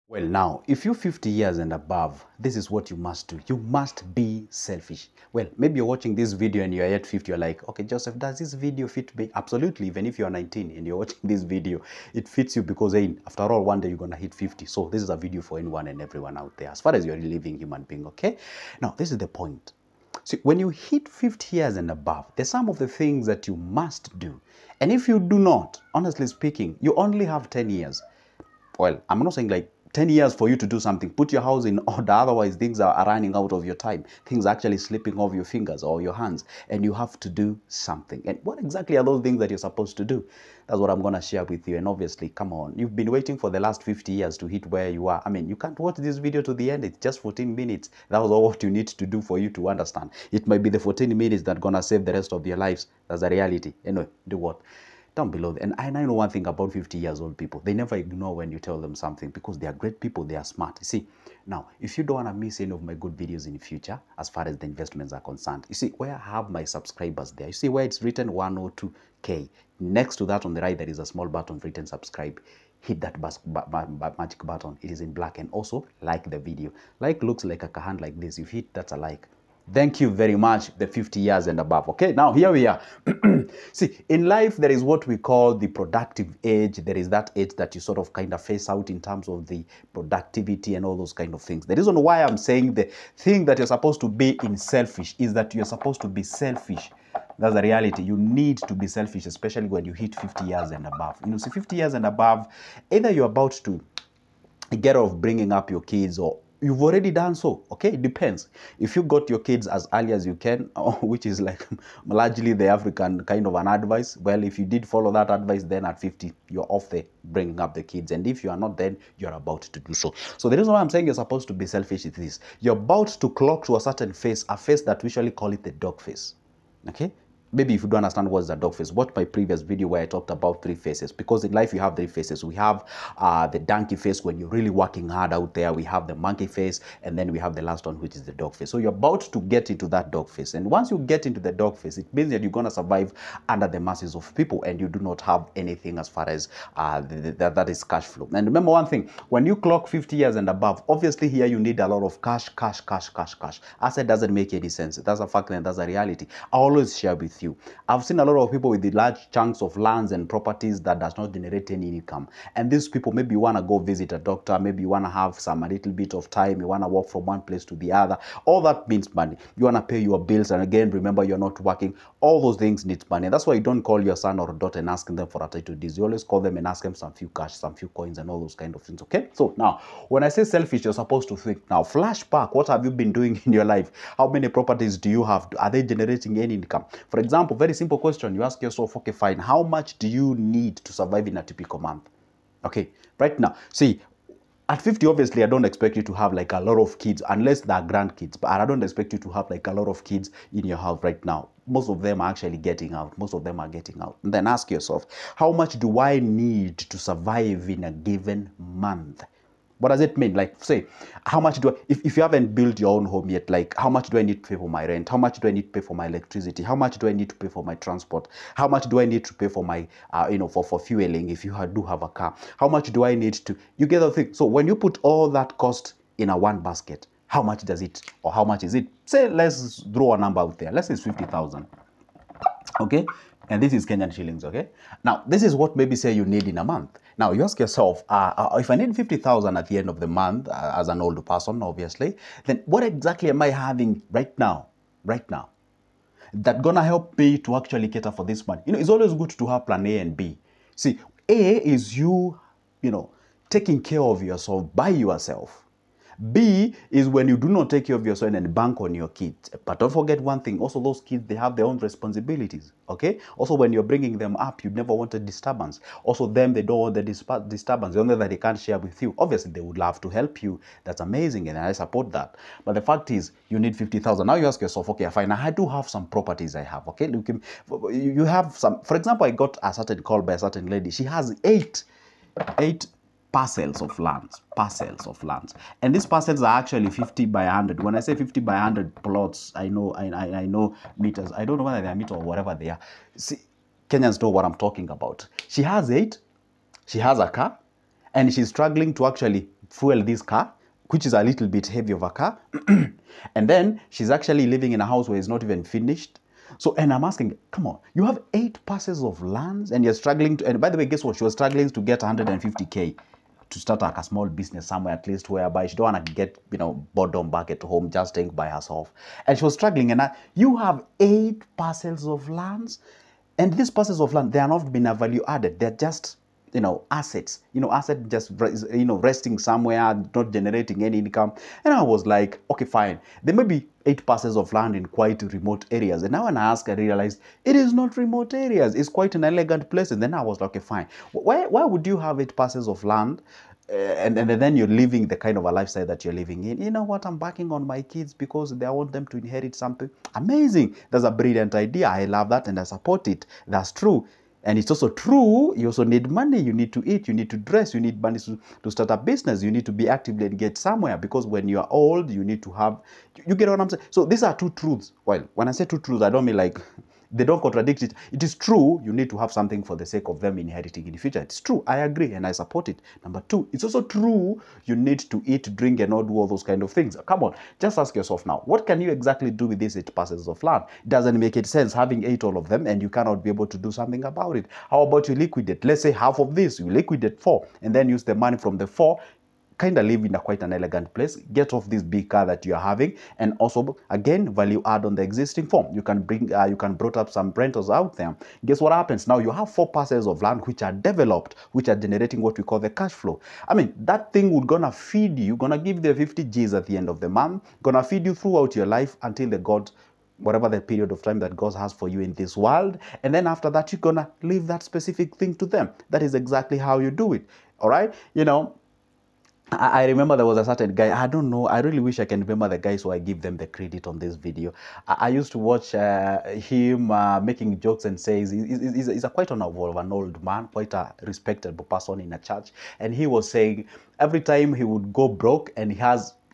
Well, now, if you're 50 years and above, this is what you must do. You must be selfish. Well, maybe you're watching this video and you're at 50, you're like, okay, Joseph, does this video fit me? Absolutely. Even if you're 19 and you're watching this video, it fits you because, hey, after all, one day you're going to hit 50. So this is a video for anyone and everyone out there, as far as you're a living human being, okay? Now, this is the point. See, when you hit 50 years and above, there's some of the things that you must do. And if you do not, honestly speaking, you only have 10 years. Well, I'm not saying like 10 years for you to do something. Put your house in order, otherwise things are running out of your time. Things are actually slipping off your fingers or your hands, and you have to do something. And what exactly are those things that you're supposed to do? That's what I'm going to share with you. And obviously, come on, you've been waiting for the last 50 years to hit where you are. I mean, you can't watch this video to the end. It's just 14 minutes. That was all what you need to do for you to understand. It might be the 14 minutes that's going to save the rest of your lives. That's the reality. Anyway, do what? Down below. And I know one thing about 50 years old people. They never ignore when you tell them something because they are great people. They are smart. You see, now, if you don't want to miss any of my good videos in the future, as far as the investments are concerned, you see where I have my subscribers there. You see where it's written 102K. Next to that on the right, there is a small button written subscribe. Hit that magic button. It is in black. And also like the video. Like looks like a hand like this. If you hit, that's a like. Thank you very much, the 50 years and above. Okay, now here we are. See, in life, there is what we call the productive age. There is that age that you sort of kind of face out in terms of the productivity and all those kind of things. The reason why I'm saying the thing that you're supposed to be in selfish is that you're supposed to be selfish. That's the reality. You need to be selfish, especially when you hit 50 years and above. You know, see, 50 years and above, either you're about to get off bringing up your kids or you've already done so. Okay, it depends. If you got your kids as early as you can, which is like largely the African kind of an advice, well, if you did follow that advice, then at 50 you're off there bringing up the kids, and if you are not, then you're about to do so. So the reason why I'm saying you're supposed to be selfish is this: you're about to clock to a certain face, a face that we usually call it the dog face. Okay, maybe if you don't understand what's the dog face, watch my previous video where I talked about 3 faces. Because in life you have 3 faces. We have the donkey face when you're really working hard out there. We have the monkey face, and then we have the last one, which is the dog face. So you're about to get into that dog face, and once you get into the dog face, it means that you're going to survive under the masses of people, and you do not have anything as far as that is cash flow. And remember one thing: when you clock 50 years and above, obviously here you need a lot of cash. Asset doesn't make any sense. That's a fact and that's a reality. I always share with you. I've seen a lot of people with the large chunks of lands and properties that does not generate any income. And these people, maybe you want to go visit a doctor, maybe you want to have a little bit of time, you want to walk from one place to the other. All that means money. You want to pay your bills, and again, remember, you're not working. All those things need money. That's why you don't call your son or daughter and ask them for a title deed. You always call them and ask them some few cash, some few coins, and all those kind of things. Okay? So now, when I say selfish, you're supposed to think, now, flashback, what have you been doing in your life? How many properties do you have? Are they generating any income? For example, very simple question. You ask yourself, okay, fine, how much do you need to survive in a typical month? Okay, right now, see, at 50, obviously, I don't expect you to have like a lot of kids, unless they're grandkids. But I don't expect you to have like a lot of kids in your house right now. Most of them are actually getting out. Most of them are getting out. And then ask yourself, how much do I need to survive in a given month? What does it mean? Like, say, how much do I, if you haven't built your own home yet, like, how much do I need to pay for my rent? How much do I need to pay for my electricity? How much do I need to pay for my transport? How much do I need to pay for my, for fueling if you do have a car? How much do I need to, you get the thing. So when you put all that cost in a one basket, how much does it, or how much is it? Say, let's throw a number out there. Let's say it's 50,000. Okay? And this is Kenyan shillings, okay? Now, this is what maybe say you need in a month. Now, you ask yourself, if I need 50,000 at the end of the month, as an older person, obviously, then what exactly am I having right now, that gonna help me to actually cater for this money? You know, it's always good to have plan A and B. See, A is you taking care of yourself by yourself. B is when you do not take care of yourself and bank on your kids. But don't forget one thing, also those kids, they have their own responsibilities, okay? Also, when you're bringing them up, you never want a disturbance. Also, them, they don't want the disturbance. The only that they can't share with you. Obviously, they would love to help you. That's amazing, and I support that. But the fact is, you need 50,000. Now you ask yourself, okay, fine, I do have some properties I have, okay? You have some, for example, I got a certain call by a certain lady. She has eight parcels of lands, and these parcels are actually 50 by 100. When I say 50 by 100 plots, I know meters. I don't know whether they are meters or whatever they are. See, Kenyans know what I'm talking about. She has 8, she has a car, and she's struggling to actually fuel this car, which is a little bit heavy of a car. And then she's actually living in a house where it's not even finished. So, and I'm asking, come on, you have 8 parcels of lands and you're struggling to, and by the way, guess what? She was struggling to get 150K to start like a small business somewhere, at least whereby she don't want to get, boredom back at home, just staying by herself. And she was struggling. And you have 8 parcels of lands, and these parcels of land, they are not being a value added. They're just, assets, asset just, resting somewhere, not generating any income. And I was like, okay, fine. There may be 8 parcels of land in quite remote areas. And now when I asked, I realized it is not remote areas. It's quite an elegant place. And then I was like, okay, fine. Why would you have 8 parcels of land? And then you're living the kind of a lifestyle that you're living in. You know what? I'm backing on my kids because I want them to inherit something. Amazing. That's a brilliant idea. I love that and I support it. That's true. And it's also true, you also need money, you need to eat, you need to dress, you need money to start a business, you need to be active and get somewhere, because when you are old, you need to have, you get what I'm saying? So these are 2 truths. Well, when I say 2 truths, I don't mean like, they don't contradict it. It is true, you need to have something for the sake of them inheriting in the future. It's true, I agree, and I support it. Number 2, it's also true, you need to eat, drink, and not do all those kind of things. Come on, just ask yourself now, what can you exactly do with these 8 parcels of land? It doesn't make it sense having 8 all of them, and you cannot be able to do something about it. How about you liquidate? Let's say half of this, you liquidate 4, and then use the money from the 4, kind of live in quite an elegant place, get off this big car that you're having, and also, again, value add on the existing form. You can bring, you can brought up some rentals out there. Guess what happens? Now you have 4 parcels of land which are developed, which are generating what we call the cash flow. I mean, that thing would gonna feed you, gonna give you the 50 G's at the end of the month, gonna feed you throughout your life until the God, whatever the period of time that God has for you in this world. And then after that, you're gonna leave that specific thing to them. That is exactly how you do it. All right? I remember there was a certain guy, I don't know, I really wish I can remember the guy, so I give them the credit on this video. I used to watch him making jokes and says, he's a quite an old man, quite a respectable person in a church. And he was saying every time he would go broke, and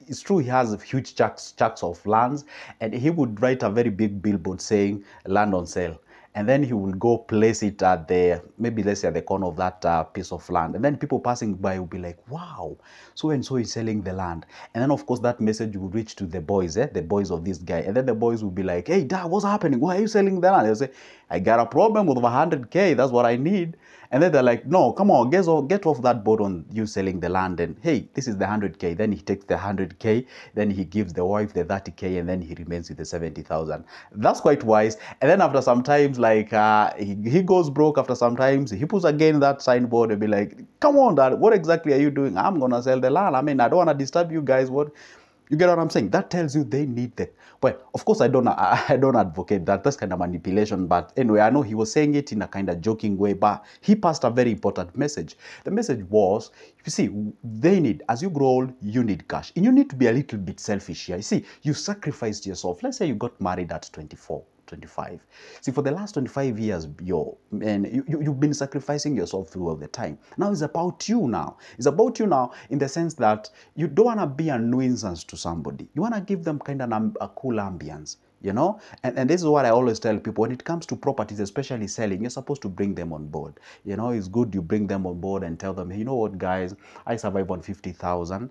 it's true, he has huge chunks of lands, and he would write a very big billboard saying land on sale. And then he will go place it at maybe let's say at the corner of that piece of land. And then people passing by will be like, wow, so-and-so is selling the land. And then, of course, that message will reach to the boys, the boys of this guy. And then the boys will be like, hey, Dad, what's happening? Why are you selling the land? They'll say, I got a problem with 100K. That's what I need. And then they're like, no, come on, get off that boat on you selling the land. And hey, this is the 100K. Then he takes the 100K. Then he gives the wife the 30K. And then he remains with the 70,000. That's quite wise. And then after some times, like he goes broke after some times, he puts again that signboard and be like, come on, Dad, what exactly are you doing? I'm going to sell the land. I mean, I don't want to disturb you guys. What? You get what I'm saying? That tells you they need the... Well, of course, I don't advocate that. That's kind of manipulation. But anyway, I know he was saying it in a kind of joking way, but he passed a very important message. The message was, you see, they need, as you grow old, you need cash. And you need to be a little bit selfish here. You see, you sacrificed yourself. Let's say you got married at 24. 25. See, for the last 25 years, you've been sacrificing yourself throughout the time. Now it's about you now. It's about you now in the sense that you don't want to be a nuisance to somebody. You want to give them kind of a cool ambience. And this is what I always tell people. When it comes to properties, especially selling, you're supposed to bring them on board. It's good you bring them on board and tell them, hey, you know what, guys, I survive on 50,000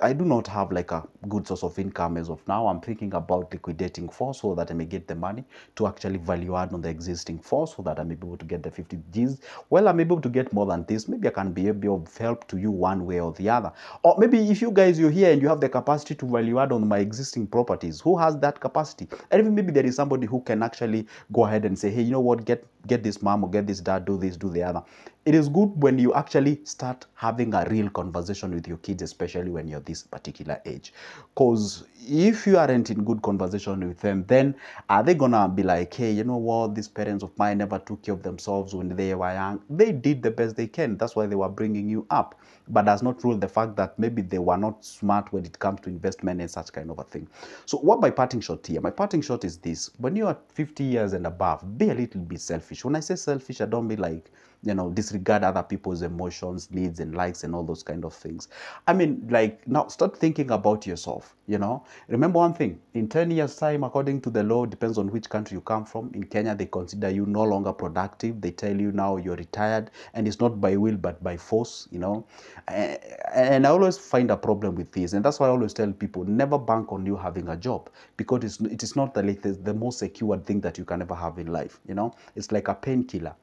I do not have like a good source of income as of now. I'm thinking about liquidating 4 so that I may get the money to actually value add on the existing 4 so that I may be able to get the 50 Gs. Well, I'm able to get more than this. Maybe I can be able of help to you one way or the other. Or maybe if you guys, you're here and you have the capacity to value add on my existing properties, who has that capacity? And even maybe there is somebody who can actually go ahead and say, hey, you know what, get this mom or get this dad, do this, do the other. It is good when you actually start having a real conversation with your kids, especially when you're this particular age. Because if you aren't in good conversation with them, then are they gonna be like, hey, you know what, these parents of mine never took care of themselves when they were young. They did the best they can. That's why they were bringing you up. But does not rule the fact that maybe they were not smart when it comes to investment and such kind of a thing. So what my parting shot here? My parting shot is this. When you are 50 years and above, be a little bit selfish. When I say selfish, I don't mean like you know, disregard other people's emotions, needs and likes and all those kind of things. I mean, like, now start thinking about yourself, you know. Remember one thing, in 10 years time, according to the law, depends on which country you come from. In Kenya, they consider you no longer productive. They tell you now you're retired, and it's not by will but by force, you know. And I always find a problem with this, and that's why I always tell people, never bank on you having a job, because it is not the most secure thing that you can ever have in life, you know. It's like a painkiller,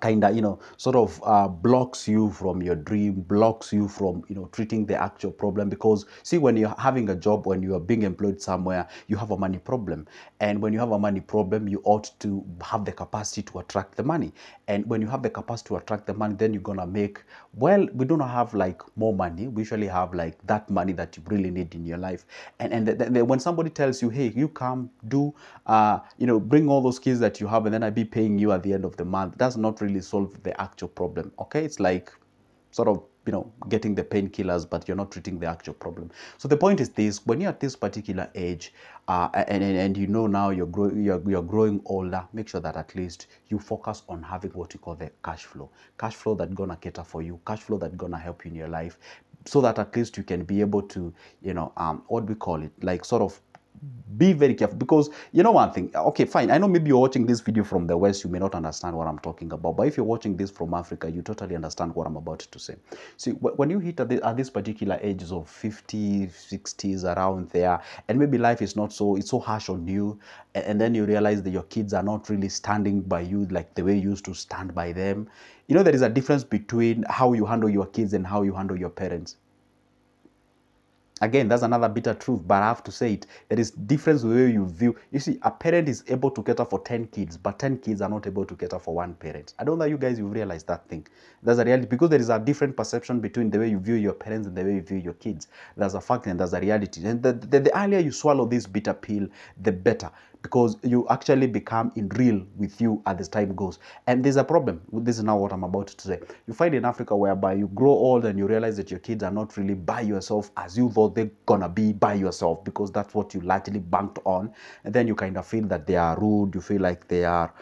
kind of, you know, sort of blocks you from your dream, blocks you from, you know, treating the actual problem. Because see, when you're having a job, when you are being employed somewhere, you have a money problem, and when you have a money problem, you ought to have the capacity to attract the money. And when you have the capacity to attract the money, then you're gonna make, well, we don't have like more money, we usually have like that money that you really need in your life. And when somebody tells you, hey, you come do you know, bring all those skills that you have, and then I be paying you at the end of the month, that's not really solve the actual problem. Okay, it's like sort of, you know, getting the painkillers, but you're not treating the actual problem. So the point is this: when you're at this particular age, and you know now you're growing older, make sure that at least you focus on having what you call the cash flow that gonna cater for you, cash flow that gonna help you in your life, so that at least you can be able to, you know, what we call it, like sort of be very careful. Because you know one thing, okay, fine, I know maybe you're watching this video from the West, you may not understand what I'm talking about, but if you're watching this from Africa, you totally understand what I'm about to say. See, when you hit at this particular ages of 50, 60s, around there, and maybe life is not so, it's so harsh on you, and then you realize that your kids are not really standing by you like the way you used to stand by them. You know, there is a difference between how you handle your kids and how you handle your parents. Again, that's another bitter truth, but I have to say it. There is difference the way you view. You see, a parent is able to cater for 10 kids, but 10 kids are not able to cater for one parent. I don't know that you guys, you've realized that thing. There's a reality, because there is a different perception between the way you view your parents and the way you view your kids. There's a fact and there's a reality. And the earlier you swallow this bitter pill, the better, because you actually become in real with you as time goes. And there's a problem. This is now what I'm about to say. You find in Africa whereby you grow old and you realize that your kids are not really by yourself as you thought they're gonna be by yourself, because that's what you largely banked on. And then you kind of feel that they are rude, you feel like they are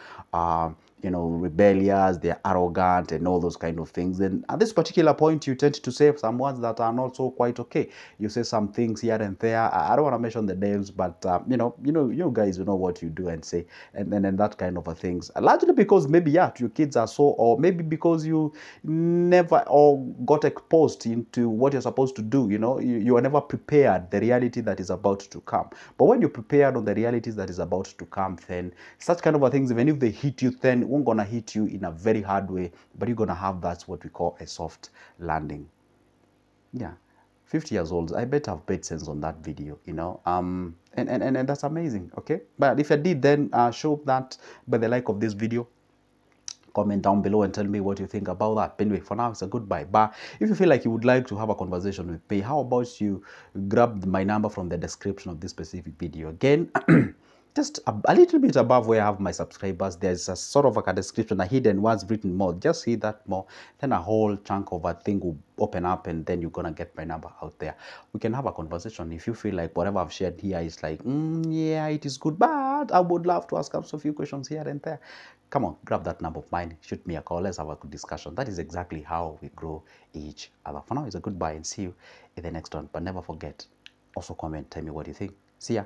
you know, rebellious, they're arrogant and all those kind of things. And at this particular point, you tend to say some words that are not so quite okay. You say some things here and there. I don't want to mention the names, but you guys know what you do and say, and that kind of a things. Largely because maybe, yeah, your kids are so, or maybe because you never or got exposed into what you're supposed to do. You know, you are never prepared the reality that is about to come. But when you're prepared on the realities that is about to come, then such kind of a things, even if they hit you, then it won't gonna hit you in a very hard way, but you're gonna have that's what we call a soft landing. Yeah, 50 years old, I bet I've made sense on that video, you know. And that's amazing. Okay, but if I did, then show that by the like of this video. Comment down below and tell me what you think about that. But anyway, for now, it's a goodbye. But if you feel like you would like to have a conversation with me, how about you grab my number from the description of this specific video? Again, just a little bit above where I have my subscribers, there's a sort of like a description, a hidden words written more. Just see that more, then a whole chunk of a thing will open up, and then you're gonna get my number out there. We can have a conversation. If you feel like whatever I've shared here is like, yeah, it is good, but I would love to ask a few questions here and there, come on, grab that number of mine, shoot me a call, let's have a good discussion. That is exactly how we grow each other. For now, it's a goodbye and see you in the next one. But never forget, also comment, tell me what you think. See ya.